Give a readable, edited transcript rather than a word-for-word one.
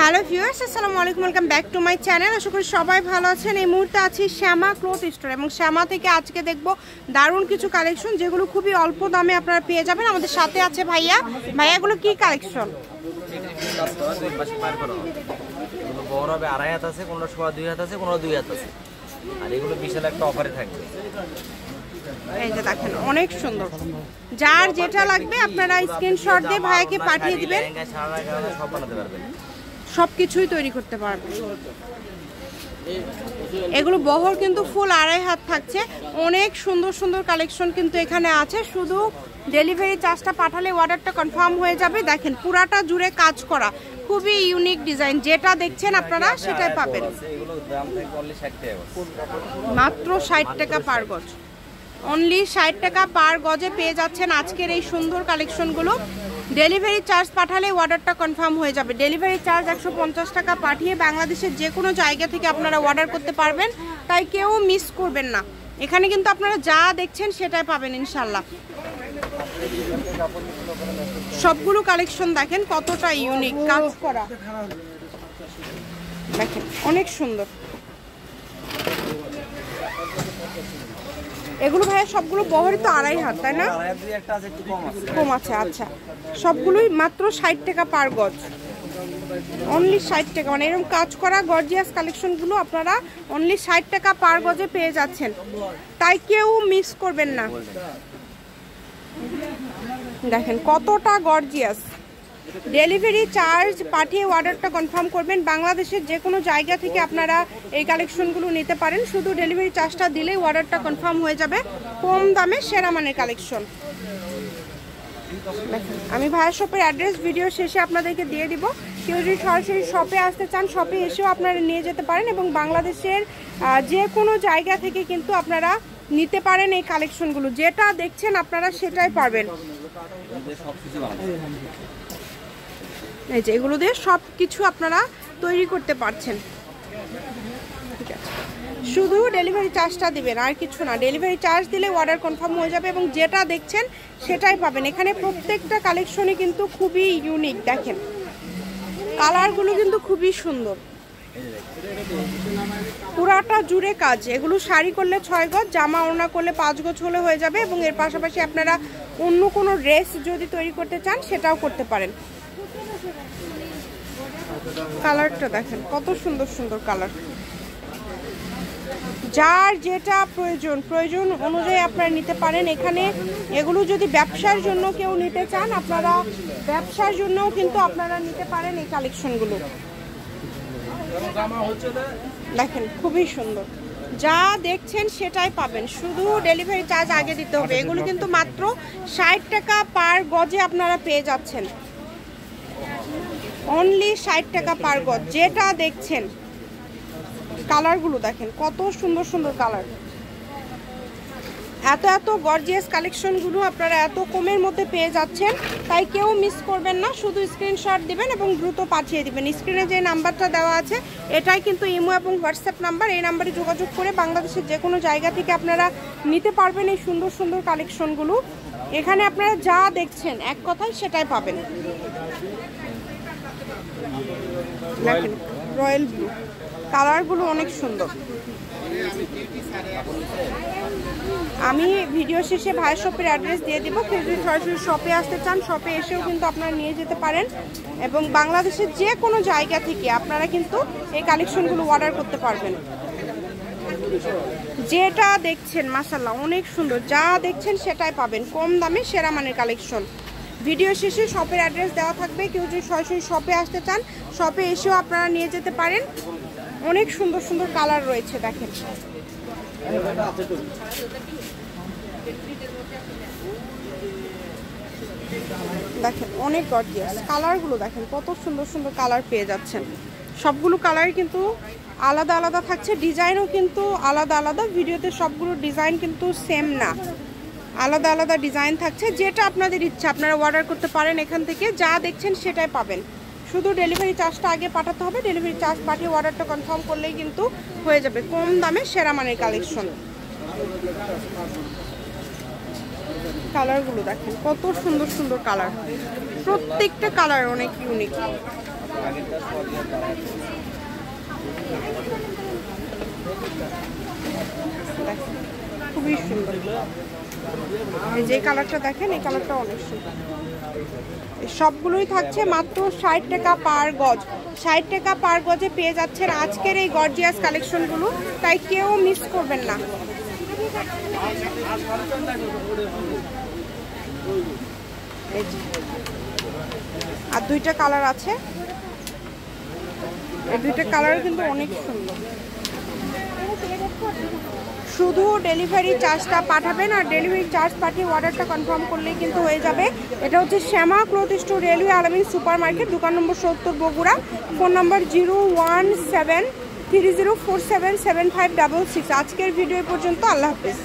Hello viewers, আসসালামু আলাইকুম, welcome back to my channel. আশা করি সবাই ভালো আছেন। এই মুহূর্তে আছি শ্যামা ক্লথ স্টোর এবং শ্যামা থেকে আজকে দেখব দারুণ কিছু কালেকশন যেগুলো খুবই অল্প দামে আপনারা পেয়ে যাবেন। আমাদের সাথে আছে ভাইয়া। ভাইয়াগুলো কি কালেকশন? বড় হবে 2.5 হাত আছে, কোনটা 2.5 হাত আছে, কোনটা 2 হাত আছে। আর এগুলো বিশাল একটা অফারে থাকবে। এই যে দেখেন অনেক সুন্দর, যার যেটা লাগবে আপনারা স্ক্রিনশট দিয়ে ভাইয়াকে পাঠিয়ে দিবেন, সব বানাতে পারবেন, সবকিছুই তৈরি করতে পারবেন। এগুলো বহর কিন্তু ফুল 2.5 হাত থাকছে। অনেক সুন্দর সুন্দর কালেকশন কিন্তু এখানে আছে। শুধু ডেলিভারি চার্জটা পাঠালে অর্ডারটা কনফার্ম হয়ে যাবে। দেখেন পুরাটা জুড়ে কাজ করা, খুবই ইউনিক ডিজাইন। যেটা দেখছেন আপনারা সেটাই পাবেন। মাত্র 60 টাকা পার গজ, অনলি 60 টাকা পার গজে পেয়ে যাচ্ছেন আজকের এই সুন্দর কালেকশনগুলো। ডেলিভারি চার্জ পাঠালে অর্ডারটা কনফার্ম হয়ে যাবে। ডেলিভারি চার্জ 150 টাকা পাঠিয়ে বাংলাদেশের যে কোনো জায়গা থেকে আপনারা অর্ডার করতে পারবেন, তাই কেউ মিস করবেন না। এখানে কিন্তু আপনারা যা দেখছেন সেটাই পাবেন ইনশাল্লাহ। সবগুলো কালেকশন দেখেন কতটা ইউনিক, কাজ করা দেখেন অনেক সুন্দর। এগুলো ভাইয়া সবগুলো বহরই তো 2.5 হাত, তাই না? কম আছে, আচ্ছা। সবগুলোই মাত্র 60 টাকা পার গজ, অনলি 60 টাকা। মানে এরকম কাজ করা গর্জিয়াস কালেকশনগুলো আপনারা অনলি 60 টাকা পার গজে পেয়ে যাচ্ছেন, তাই কেউ মিস করবেন না। দেখেন কতটা গর্জিয়াস। ডেলিভারি চার্জ পাঠিয়ে অর্ডারটা কনফার্ম করবেন। বাংলাদেশের যে কোনো জায়গা থেকে আপনারা এই কালেকশনগুলো নিতে পারেন। শুধু ডেলিভারি চার্জটা দিলেই অর্ডারটা কনফার্ম হয়ে যাবে। কম দামে সেরা মানের কালেকশন। আমি ভাইয়া শপের অ্যাড্রেস ভিডিও শেষে আপনাদেরকে দিয়ে দিব। কেউ যদি সরাসরি শপে আসতে চান, শপে এসেও আপনারা নিয়ে যেতে পারেন এবং বাংলাদেশের যে কোনো জায়গা থেকে কিন্তু আপনারা নিতে পারেন এই কালেকশনগুলো। যেটা দেখছেন আপনারা সেটাই পারবেন। এই যে এগুলো দিয়ে সব কিছু আপনারা তৈরি করতে পারছেন। ঠিক আছে, শুধু ডেলিভারি চার্জটা দিবেন, আর কিছু না। ডেলিভারি চার্জ দিলে অর্ডার কনফার্ম হয়ে যাবে এবং যেটা দেখছেন সেটাই পাবেন। এখানে প্রত্যেকটা কালেকশনই কিন্তু খুবই ইউনিক। দেখেন কালারগুলো কিন্তু খুবই সুন্দর, পুরাটা জুড়ে কাজ। এগুলো শাড়ি করলে 6 গজ, জামা ওড়না করলে 5 গজ হলে হয়ে যাবে। এবং এর পাশাপাশি আপনারা অন্য কোনো ড্রেস যদি তৈরি করতে চান সেটাও করতে পারেন। কালারটা দেখেন কত সুন্দর সুন্দর কালার। যার যেটা প্রয়োজন অনুযায়ী আপনারা নিতে পারেন। এখানে এগুলো যদি ব্যবসার জন্য কেউ নিতে চান, আপনারা ব্যবসার জন্যও কিন্তু আপনারা নিতে পারেন এই কালেকশনগুলো। দেখেন খুবই সুন্দর, যা দেখছেন সেটাই পাবেন। শুধু ডেলিভারি চার্জ আগে দিতে হবে। এগুলো কিন্তু মাত্র 60 টাকা পার গজে আপনারা পেয়ে যাচ্ছেন, অনলি 60 টাকা পার গজ। যেটা দেখছেন কালারগুলো দেখেন কত সুন্দর সুন্দর কালার। এত এত গর্জিয়াস কালেকশনগুলো আপনারা এত কমের মধ্যে পেয়ে যাচ্ছেন, তাই কেউ মিস করবেন না। শুধু স্ক্রিনশট দিবেন এবং দ্রুত পাঠিয়ে দিবেন। স্ক্রিনে যে নাম্বারটা দেওয়া আছে এটাই কিন্তু ইমো এবং হোয়াটসঅ্যাপ নাম্বার। এই নাম্বারে যোগাযোগ করে বাংলাদেশের যে কোনো জায়গা থেকে আপনারা নিতে পারবেন এই সুন্দর সুন্দর কালেকশনগুলো। এখানে আপনারা যা দেখছেন এক কথায় সেটাই পাবেন। দেখেন রয়্যাল ব্লু, কালারগুলো অনেক সুন্দর। আমি ভিডিও শেষে ভাই শপের অ্যাড্রেস দিয়ে দিব। কেউ যদি সরাসরি শপে আসতে চান, শপে এসেও কিন্তু আপনারা নিয়ে যেতে পারেন এবং বাংলাদেশের যে কোনো জায়গা থেকে আপনারা কিন্তু এই কালেকশনগুলো অর্ডার করতে পারবেন। যেটা দেখছেন মাশাআল্লাহ অনেক সুন্দর, যা দেখছেন সেটাই পাবেন কম দামে সেরা মানের কালেকশন। ভিডিও শেষে শপের অ্যাড্রেস দেওয়া থাকবে। কেউ যদি সরাসরি শপে আসতে চান, শপে এসেও আপনারা নিয়ে যেতে পারেন। অনেক সুন্দর সুন্দর কালার রয়েছে দেখেন। দেখেন অনেক গর্জিয়াস কালারগুলো, দেখেন কত সুন্দর সুন্দর কালার পেয়ে যাচ্ছেন। সবগুলো কালারই কিন্তু আলাদা আলাদা থাকছে, ডিজাইনও কিন্তু আলাদা আলাদা। ভিডিওতে সবগুলো ডিজাইন কিন্তু সেম না, আলাদা আলাদা ডিজাইন থাকছে। যেটা আপনাদের ইচ্ছা আপনারা অর্ডার করতে পারেন। এখান থেকে যা দেখছেন সেটাই পাবেন। শুধু ডেলিভারি চার্জটা আগে পাঠাতে হবে। ডেলিভারি চার্জ পাঠিয়ে অর্ডারটা কনফার্ম করলেই কিন্তু হয়ে যাবে। কম দামে সেরা মানের কালেকশন। কালারগুলো দেখেন কত সুন্দর সুন্দর কালার, প্রত্যেকটা কালার অনেক ইউনিক। আগেরটা সোয়া 2000 আড়াই হাত খুবই সুন্দর। এই যে কালারটা দেখেন, এই কালারটা অনেক সুন্দর। সবগুলোই থাকছে মাত্র 60 টাকা পার গজ। 60 টাকা পার গজে পেয়ে যাচ্ছেন আজকের এই গর্জিয়াস কালেকশনগুলো, তাই কেউ মিস করবেন না। আর দুইটা কালার আছে, এই দুইটা কালার কিন্তু অনেক সুন্দর। শুধু ডেলিভারি চার্জটা পাঠাবেন, আর ডেলিভারি চার্জ পাঠিয়ে অর্ডারটা কনফার্ম করলেই কিন্তু হয়ে যাবে। এটা হচ্ছে শ্যামা ক্লথ স্টোর, রেলওয়ে আলামিন সুপার মার্কেট, দোকান নম্বর 70 বগুড়া। ফোন নম্বর 01730477566। আজকের ভিডিও পর্যন্ত, আল্লাহ হাফেজ।